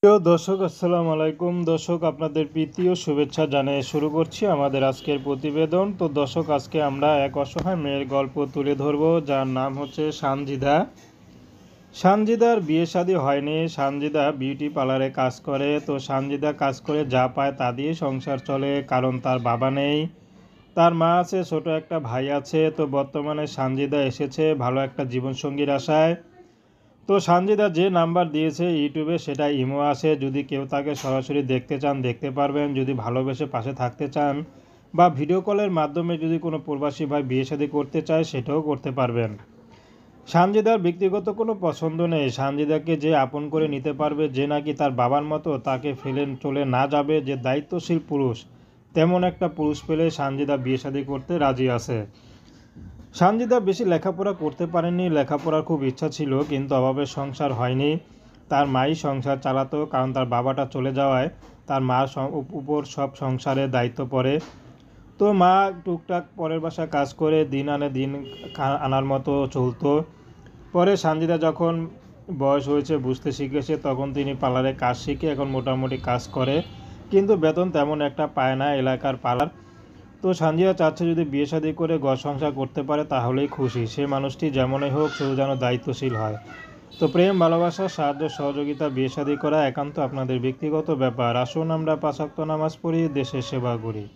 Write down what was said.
প্রিয় দর্শক, আসসালামু আলাইকুম। দর্শক, আপনাদের প্রীতি ও শুভেচ্ছা জানিয়ে শুরু করছি আমাদের আজকের প্রতিবেদন। তো দর্শক, আজকে আমরা এক অসহায় মেয়ের গল্প তুলে ধরব, যার নাম হচ্ছে সানজিদা। সানজিদার বিয়ে শাদী হয়নি। সানজিদা বিউটি পার্লারে কাজ করে। তো সানজিদা কাজ করে যা পায় তা দিয়ে সংসার চলে, কারণ তার বাবা নেই। তার মা আছে, ছোট একটা ভাই আছে। তো বর্তমানে সানজিদা এসেছে ভালো একটা জীবনসঙ্গীর আশায়। তো সানজিদা যে নাম্বার দিয়েছে ইউটিউবে, সেটা ইমো আছে। যদি কেউ তাকে সরাসরি দেখতে চান দেখতে পারবেন। যদি ভালোবেসে পাশে থাকতে চান বা ভিডিও কলের মাধ্যমে যদি কোনো প্রবাসী ভাই বিয়ে শাদী করতে চায়, সেটাও করতে পারবেন। সানজিদার ব্যক্তিগত কোনো পছন্দ নেই। সানজিদাকে যে আপন করে নিতে পারবে, যে নাকি তার বাবার মতো তাকে ফেলে চলে না যাবে, যে দায়িত্বশীল পুরুষ, তেমন একটা পুরুষ পেলে সানজিদা বিয়ে শাদী করতে রাজি আছে। সানজিদা বেশি লেখাপড়া করতে পারেনি। লেখাপড়ার খুব ইচ্ছা ছিল, কিন্তু অভাবে সংসার হয়নি। তার মাই সংসার চালাতো, কারণ তার বাবাটা চলে যাওয়ায় তার মার উপর সব সংসারের দায়িত্ব পড়ে। তো মা টুকটাক পরের বাসায় কাজ করে দিন আনে দিন আনার মতো চলতো। পরে সানজিদা যখন বয়স হয়েছে, বুঝতে শিখেছে, তখন তিনি পার্লারে কাজ শিখে এখন মোটামুটি কাজ করে, কিন্তু বেতন তেমন একটা পায় না এলাকার পার্লার। তো সানজিদা চাচ্ছে যদি বিয়ে শাদী করে ঘর সংসার করতে পারে তাহলেই খুশি। সে মানুষটি যেমনই হোক, শুধু যেন দায়িত্বশীল হয়। তো প্রেম, ভালোবাসা, সাহায্য, সহযোগিতা, বিয়ে শাদী করা একান্ত আপনাদের ব্যক্তিগত ব্যাপার। আসুন আমরা ৫ ওয়াক্ত নামাজ পড়ি, দেশের সেবা করি।